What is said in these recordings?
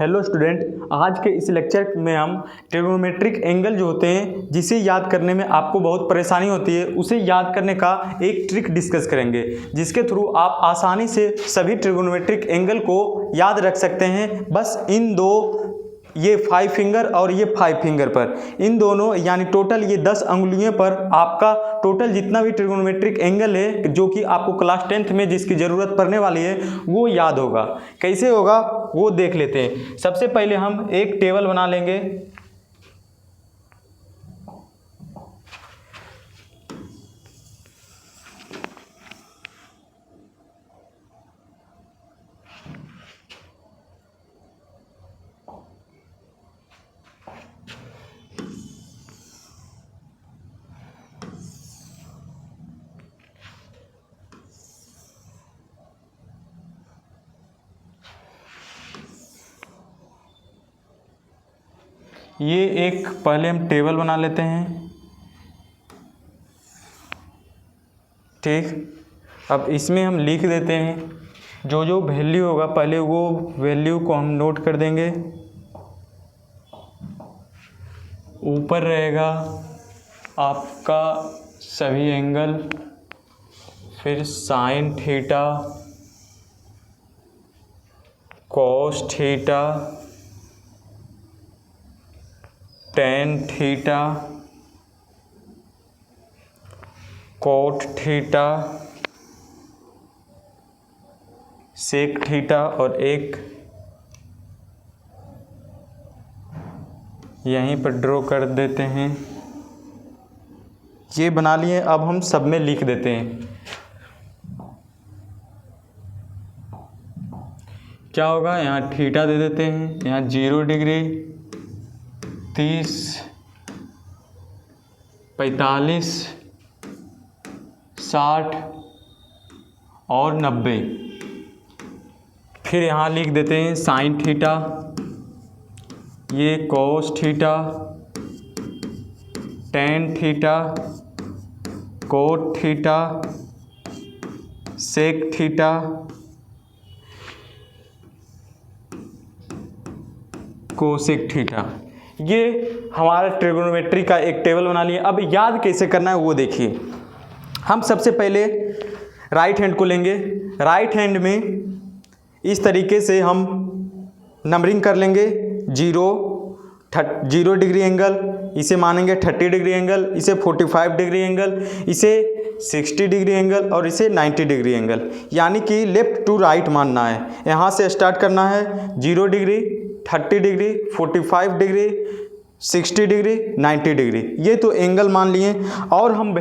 Hello student, आज के इस लेक्चर में हम ट्रिग्नोमेट्रिक एंगल जो होते हैं जिसे याद करने में आपको बहुत परेशानी होती है उसे याद करने का एक ट्रिक डिस्कस करेंगे, जिसके थ्रू आप आसानी से सभी ट्रिग्नोमेट्रिक एंगल को याद रख सकते हैं। बस इन दो, ये 5 फिंगर और ये 5 फिंगर पर, इन दोनों यानी टोटल ये 10 अंगुलियों पर आपका टोटल जितना भी ट्रिग्नोमेट्रिक एंगल है जो कि आपको क्लास 10th में जिसकी ज़रूरत पड़ने वाली है वो याद होगा। कैसे होगा वो देख लेते हैं। सबसे पहले हम एक टेबल बना लेंगे। ये एक पहले हम टेबल बना लेते हैं, ठीक। अब इसमें हम लिख देते हैं जो जो वैल्यू होगा, पहले वो वैल्यू को हम नोट कर देंगे। ऊपर रहेगा आपका सभी एंगल, फिर sine theta, cos theta, tan theta, cot theta, sec theta और एक यहीं पर ड्रॉ कर देते हैं। ये बना लिए। अब हम सब में लिख देते हैं। क्या होगा, यहाँ थीटा दे देते हैं, यहाँ 0 डिग्री, 30, 45, 60 और 90। फिर यहाँ लिख देते हैं साइन थीटा, ये cos theta, tan theta, cot theta, sec theta, cosec theta. ये हमारा ट्रिग्नोमेट्री का एक टेबल बना लिया। अब याद कैसे करना है वो देखिए। हम सबसे पहले राइट हैंड को लेंगे। राइट हैंड में इस तरीके से हम नंबरिंग कर लेंगे। 0 डिग्री एंगल, इसे मानेंगे 30 डिग्री एंगल, इसे 45 डिग्री एंगल, इसे 60 डिग्री एंगल और इसे 90 डिग्री एंगल, यानी कि लेफ्ट टू राइट मानना है। यहाँ से स्टार्ट करना है 0 degree, 30 degree, 45 degree, 60 degree, 90 degree. ये तो एंगल मान लिए। और हम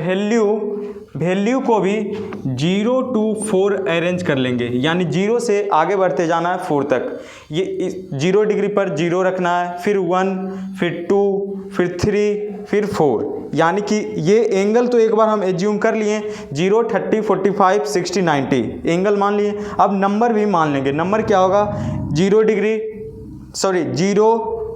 वैल्यू को भी 0 to 4 अरेंज कर लेंगे, यानी 0 से आगे बढ़ते जाना है 4 तक। ये 0 डिग्री पर 0 रखना है, फिर 1, फिर 2, फिर 3, फिर 4, यानी कि ये एंगल तो एक बार हम एज्यूम कर लिए 0, 30, 45, 60, 90 एंगल मान लिए। अब नंबर भी मान लेंगे। नंबर क्या होगा, 0 डिग्री, 0,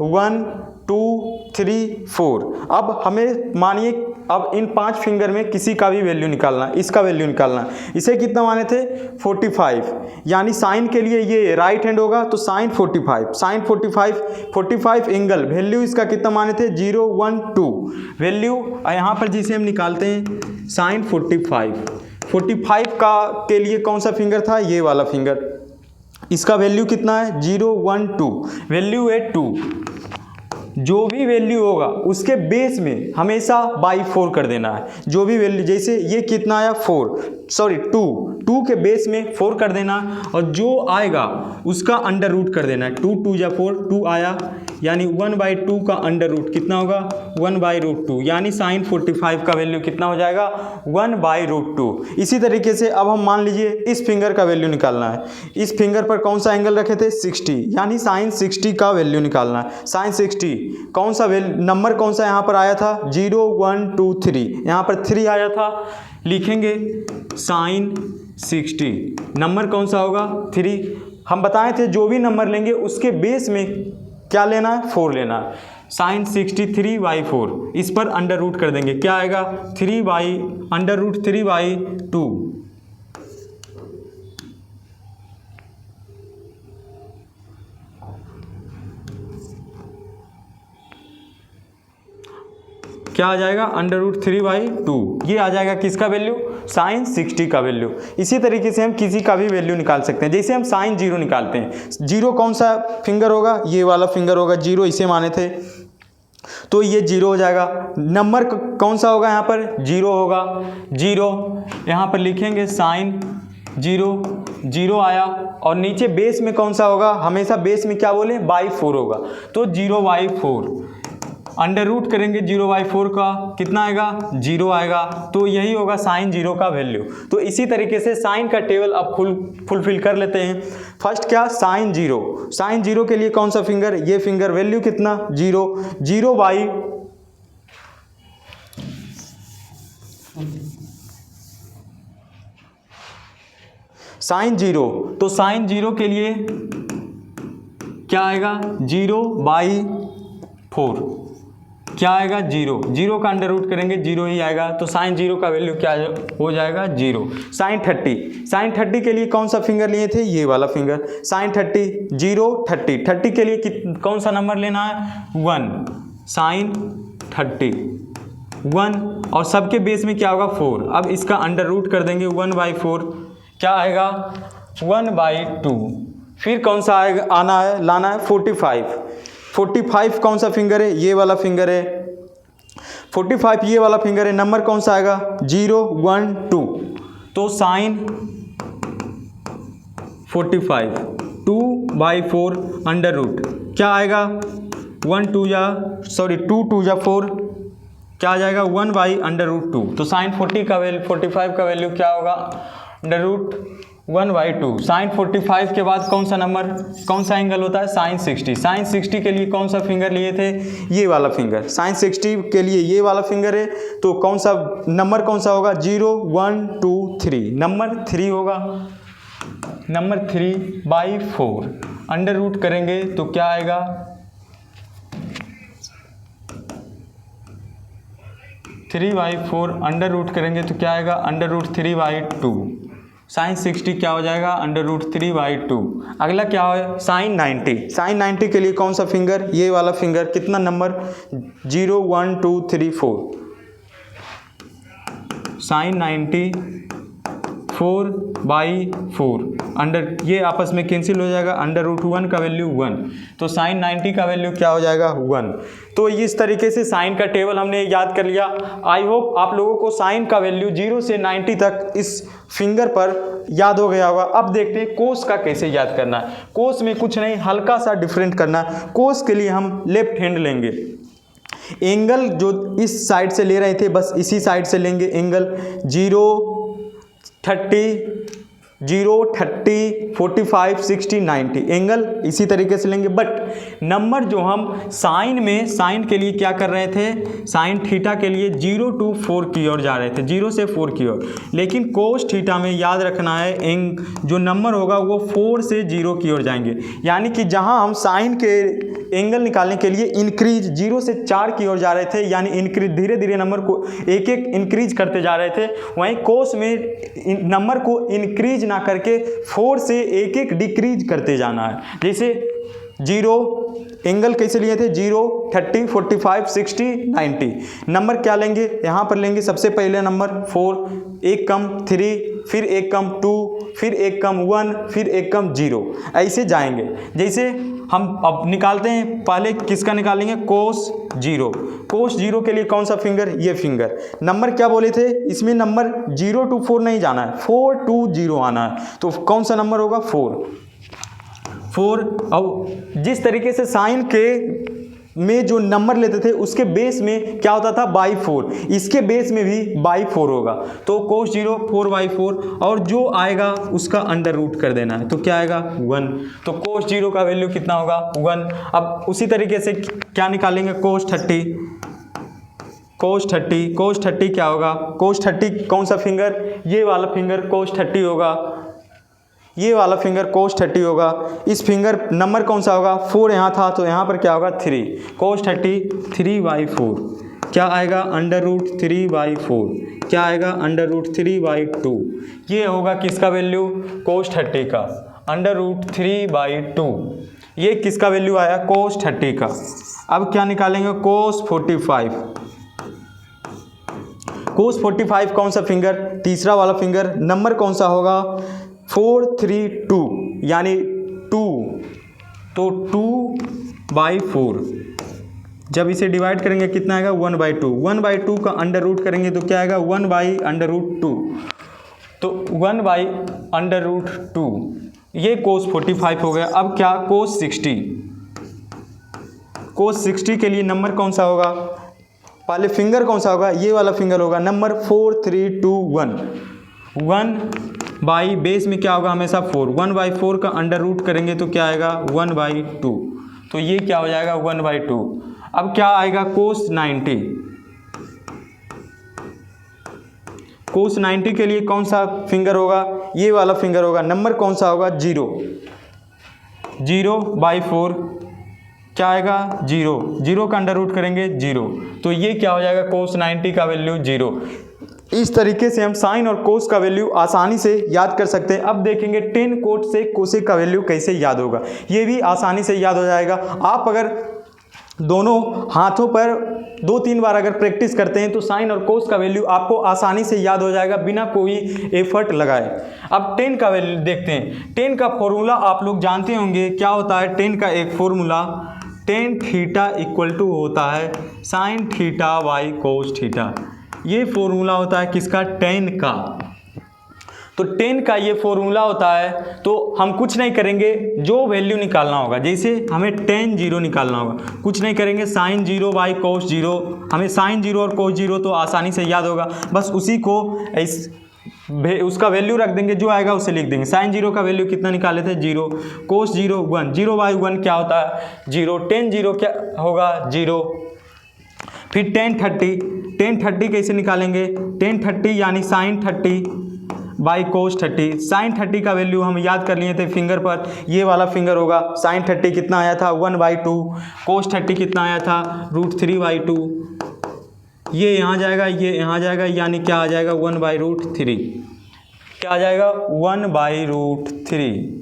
1, 2, 3, 4। अब हमें मानिए अब इन 5 फिंगर में किसी का भी वैल्यू निकालना है, इसका वैल्यू निकालना है। इसे कितना माने थे 45, यानी साइन के लिए ये राइट हैंड होगा तो साइन 45, 45 एंगल। वैल्यू इसका कितना माने थे 0, 1, 2 वैल्यू। यहाँ पर जिसे हम निकालते हैं साइन 45 का के लिए कौन सा फिंगर था, ये वाला फिंगर। इसका वैल्यू कितना है 0, 1, 2, वैल्यू है 2। जो भी वैल्यू होगा उसके बेस में हमेशा बाई 4 कर देना है। जो भी वैल्यू, जैसे ये कितना आया 2 के बेस में 4 कर देना, और जो आएगा उसका अंडर रूट कर देना है। 2 2 या 4, 2 आया, यानी 1/2 का अंडर रूट कितना होगा 1/√2, यानी साइन 45 का वैल्यू कितना हो जाएगा 1/√2। इसी तरीके से अब हम मान लीजिए इस फिंगर का वैल्यू निकालना है। इस फिंगर पर कौन सा एंगल रखे थे 60, यानी साइन 60 का वैल्यू निकालना है। साइन 60 कौन सा नंबर कौन सा यहाँ पर आया था 0, 1, 2, 3, यहाँ पर 3 आया था। लिखेंगे साइन 60, नंबर कौन सा होगा 3। हम बताए थे जो भी नंबर लेंगे उसके बेस में क्या लेना है 4 लेना है। साइन 63/4, इस पर अंडर रूट कर देंगे, क्या आएगा 3/√3/2। क्या आ जाएगा, √3/2। ये आ जाएगा किसका वैल्यू, साइन 60 का वैल्यू। इसी तरीके से हम किसी का भी वैल्यू निकाल सकते हैं। जैसे हम साइन 0 निकालते हैं, 0 कौन सा फिंगर होगा, ये वाला फिंगर होगा, 0 इसे माने थे तो ये 0 हो जाएगा। नंबर कौन सा होगा, यहाँ पर 0 होगा, 0 यहाँ पर लिखेंगे साइन 0 आया। और नीचे बेस में कौन सा होगा, हमेशा बेस में क्या बोले, /4 होगा, तो 0/4 अंडर रूट करेंगे 0/4 का, कितना आएगा, 0 आएगा। तो यही होगा साइन 0 का वैल्यू। तो इसी तरीके से साइन का टेबल अब फुलफिल कर लेते हैं। फर्स्ट क्या, साइन 0 के लिए कौन सा फिंगर, ये फिंगर, वैल्यू कितना, 0 साइन 0, तो साइन 0 के लिए क्या आएगा, 0/4 क्या आएगा, 0 का अंडर रूट करेंगे 0 ही आएगा। तो साइन 0 का वैल्यू क्या हो जाएगा, 0। साइन 30 के लिए कौन सा फिंगर लिए थे, ये वाला फिंगर, साइन 30 के लिए कौन सा नंबर लेना है, 1, साइन 1 और सबके बेस में क्या होगा, 4। अब इसका अंडर रूट कर देंगे 1/4, क्या आएगा, 1/2। फिर कौन सा आएगा, लाना है 45 कौन सा फिंगर है, ये वाला फिंगर है, 45 ये वाला फिंगर है। नंबर कौन सा आएगा, 0, 1, 2। तो साइन 45 2/4 अंडर रूट क्या आएगा, 2 2 जा 4 क्या आ जाएगा, 1/√2। तो साइन 45 का वैल्यू क्या होगा, √1/2। साइन 45 के बाद कौन सा नंबर, कौन सा एंगल होता है, साइन 60 के लिए कौन सा फिंगर लिए थे, ये वाला फिंगर। साइन 60 के लिए ये वाला फिंगर है, तो कौन सा नंबर कौन सा होगा, 0, 1, 2, 3, नंबर 3 होगा। नंबर 3/4 अंडर रूट करेंगे तो क्या आएगा, 3/4 अंडर रूट करेंगे तो क्या आएगा, √3/2। साइन 60 क्या हो जाएगा, √3/2। अगला क्या है, साइन 90 के लिए कौन सा फिंगर, ये वाला फिंगर, कितना नंबर, 0, 1, 2, 3, 4। साइन 90 4/4 अंडर, ये आपस में कैंसिल हो जाएगा, √1 का वैल्यू 1। तो साइन 90 का वैल्यू क्या हो जाएगा, 1। तो इस तरीके से साइन का टेबल हमने याद कर लिया। आई होप आप लोगों को साइन का वैल्यू 0 से 90 तक इस फिंगर पर याद हो गया होगा। अब देखते हैं कोस का कैसे याद करना है। कोस में कुछ नहीं, हल्का सा डिफरेंट करना है। कोस के लिए हम लेफ्ट हैंड लेंगे, एंगल जो इस साइड से ले रहे थे बस इसी साइड से लेंगे एंगल, 0, 30, 45, 60, 90 एंगल इसी तरीके से लेंगे। बट नंबर जो हम साइन के लिए क्या कर रहे थे, साइन थीटा के लिए 0 to 4 की ओर जा रहे थे, 0 से 4 की ओर। लेकिन कोस थीटा में याद रखना है जो नंबर होगा वो 4 से 0 की ओर जाएंगे। यानी कि जहां हम साइन के एंगल निकालने के लिए इंक्रीज 0 से 4 की ओर जा रहे थे, यानी इंक्रीज धीरे धीरे नंबर को एक एक इंक्रीज करते जा रहे थे, वहीं कोस में नंबर को इंक्रीज ना करके 4 से एक एक डिक्रीज करते जाना है। जैसे 0 एंगल कैसे लिए थे, 0, 30, 45, 60, 90। नंबर क्या लेंगे, यहाँ पर लेंगे सबसे पहले नंबर 4, एक कम 3, फिर एक कम 2, फिर एक कम 1, फिर एक कम 0, ऐसे जाएंगे। जैसे हम अब निकालते हैं, पहले किसका निकालेंगे, कोस 0। कोस 0 के लिए कौन सा फिंगर, ये फिंगर। नंबर क्या बोले थे, इसमें नंबर 0 to 4 नहीं जाना है, 4 to 0 आना है। तो कौन सा नंबर होगा, 4। अब जिस तरीके से साइन के में जो नंबर लेते थे उसके बेस में क्या होता था, /4, इसके बेस में भी /4 होगा। तो कोस 0 4/4 और जो आएगा उसका अंडर रूट कर देना है, तो क्या आएगा, 1। तो कोस 0 का वैल्यू कितना होगा, 1। अब उसी तरीके से क्या निकालेंगे, कोस 30 क्या होगा, कोस 30 कौन सा फिंगर, ये वाला फिंगर कोस 30 होगा, ये वाला फिंगर कोस 30 होगा। इस फिंगर नंबर कौन सा होगा, 4 यहाँ था तो यहाँ पर क्या होगा, 3। कोस 30 3/4 क्या आएगा, √3/4 क्या आएगा, √3/2। ये होगा किसका वैल्यू, कोस 30 का, √3/2। ये किसका वैल्यू आया, कोस 30 का। अब क्या निकालेंगे, कोस 45 कोस 45 कौन सा फिंगर, तीसरा वाला फिंगर, नंबर कौन सा होगा 432 यानी 2, तो 2/4 जब इसे डिवाइड करेंगे कितना आएगा 1/2, 1/2 का अंडर रूट करेंगे तो क्या आएगा 1/√2, तो 1/√2 ये कोस 45 हो गया। अब क्या कोस 60, कोस 60 के लिए नंबर कौन सा होगा, पहले फिंगर कौन सा होगा, ये वाला फिंगर होगा नंबर 4321, 1 बेस में क्या होगा हमेशा 4, 1/4 का अंडर रूट करेंगे तो क्या आएगा 1/2, तो ये क्या हो जाएगा 1/2। अब क्या आएगा कोस 90, कोस 90 के लिए कौन सा फिंगर होगा, ये वाला फिंगर होगा, नंबर कौन सा होगा 0, 0/4 क्या आएगा 0, 0 का अंडर रूट करेंगे 0, तो ये क्या हो जाएगा कोस 90 का वैल्यू 0। इस तरीके से हम साइन और कोस का वैल्यू आसानी से याद कर सकते हैं। अब देखेंगे टेन कोट से कोसेक का वैल्यू कैसे याद होगा, ये भी आसानी से याद हो जाएगा। आप अगर दोनों हाथों पर 2-3 बार अगर प्रैक्टिस करते हैं तो साइन और कोस का वैल्यू आपको आसानी से याद हो जाएगा बिना कोई एफर्ट लगाए। अब टेन का वैल्यू देखते हैं। टेन का फॉर्मूला आप लोग जानते होंगे, क्या होता है टेन का एक formula, tan theta equal to होता है sine theta by cos theta. ये फॉर्मूला होता है किसका, टेन का। तो टेन का ये फॉर्मूला होता है, तो हम कुछ नहीं करेंगे, जो वैल्यू निकालना होगा, जैसे हमें टेन 0 निकालना होगा, कुछ नहीं करेंगे, साइन 0 बाई कोस 0, हमें साइन 0 और कोस 0 तो आसानी से याद होगा, बस उसी को उसका वैल्यू रख देंगे, जो आएगा उसे लिख देंगे। साइन 0 का वैल्यू कितना निकाले थे 0, कोस 0 1, 0/1 क्या होता है 0, टेन 0 क्या होगा 0। फिर टेन 30 कैसे निकालेंगे, टेन 30 यानी साइन 30 बाई कोस 30, साइन 30 का वैल्यू हम याद कर लिए थे फिंगर पर, ये वाला फिंगर होगा। साइन 30 कितना आया था 1/2, कोस 30 कितना आया था √3/2, ये यहाँ जाएगा, ये यहाँ जाएगा, यानी क्या आ जाएगा 1/√3, क्या आ जाएगा 1/√3,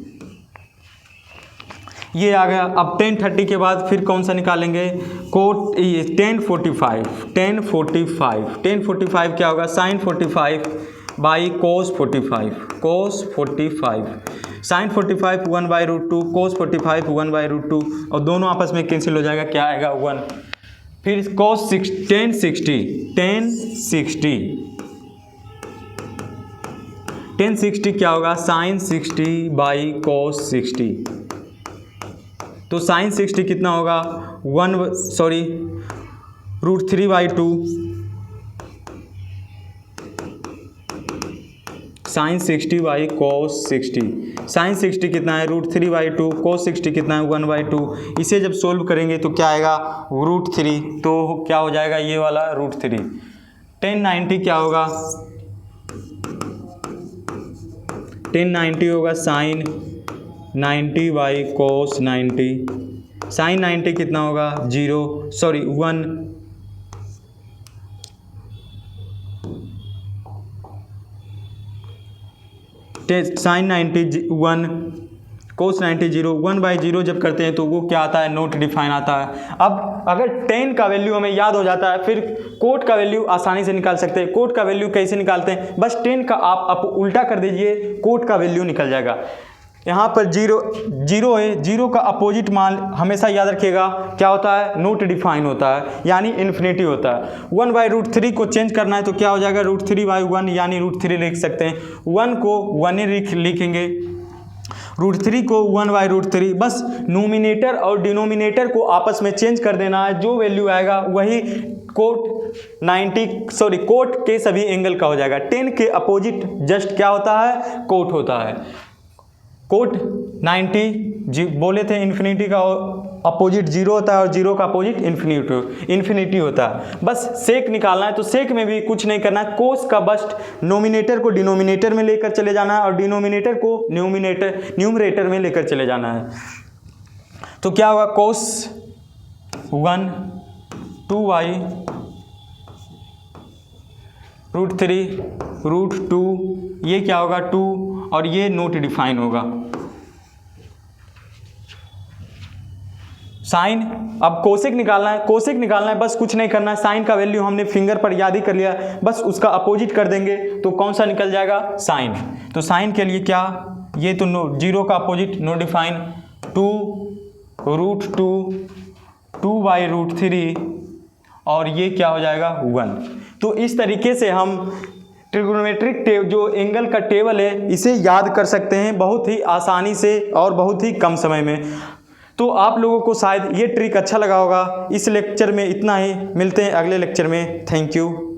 ये आ गया। अब टेन 30 के बाद फिर कौन सा निकालेंगे, कोट टेन 45 क्या होगा, साइन 45 बाई कोस 45, साइन 45 1/√2, कोस 45 1/√2, और दोनों आपस में कैंसिल हो जाएगा, क्या आएगा 1। फिर कोस 10 60 क्या होगा, साइन 60 बाई कोस 60, तो साइन 60 कितना होगा √3/2, साइन 60 बाई कोस 60, साइन 60 कितना है √3/2, कोस 60 कितना है 1/2, इसे जब सोल्व करेंगे तो क्या आएगा √3, तो क्या हो जाएगा ये वाला √3। टेन 90 क्या होगा, टेन 90 होगा साइन 90 बाई कोस 90, साइन 90 कितना होगा 1, साइन 90 1, कोस 90 0, 1/0 जब करते हैं तो वो क्या आता है नॉट डिफाइन आता है। अब अगर टेन का वैल्यू हमें याद हो जाता है, फिर कोट का वैल्यू आसानी से निकाल सकते हैं। कोट का वैल्यू कैसे निकालते हैं, बस टेन का आप उल्टा कर दीजिए, कोट का वैल्यू निकल जाएगा। यहाँ पर 0 है, 0 का अपोजिट मान हमेशा याद रखिएगा क्या होता है, नॉट डिफाइन होता है, यानी इन्फिनिटी होता है। 1/√3 को चेंज करना है तो क्या हो जाएगा √3/1, यानी √3 लिख सकते हैं। 1 को 1 लिखेंगे, √3 को 1/√3, बस नोमिनेटर और डिनोमिनेटर को आपस में चेंज कर देना है, जो वैल्यू आएगा वही कोट के सभी एंगल का हो जाएगा। 10 के अपोजिट जस्ट क्या होता है, कोट होता है। कोट 90 बोले थे, इन्फिनिटी का अपोजिट 0 होता है और 0 का अपोजिट इन्फिनिटी होता है। बस सेक निकालना है, तो सेक में भी कुछ नहीं करना है, कोस का बस नोमिनेटर को डिनोमिनेटर में लेकर चले जाना है और डिनोमिनेटर को न्यूमरेटर में लेकर चले जाना है। तो क्या होगा, कोस 1 2y √3 √2, ये क्या होगा 2, और ये नोट डिफाइन होगा। साइन, अब कोसेक निकालना है, कोसेक निकालना है, बस कुछ नहीं करना है, साइन का वैल्यू हमने फिंगर पर याद ही कर लिया, बस उसका अपोजिट कर देंगे तो कौन सा निकल जाएगा, साइन। तो साइन के लिए क्या, ये तो नो, जीरो का अपोजिट नो डिफाइन, 2√2 और ये क्या हो जाएगा 1। तो इस तरीके से हम ट्रिग्नोमेट्रिक जो एंगल का टेबल है इसे याद कर सकते हैं बहुत ही आसानी से और बहुत ही कम समय में। तो आप लोगों को शायद ये ट्रिक अच्छा लगा होगा। इस लेक्चर में इतना ही, मिलते हैं अगले लेक्चर में। Thank you.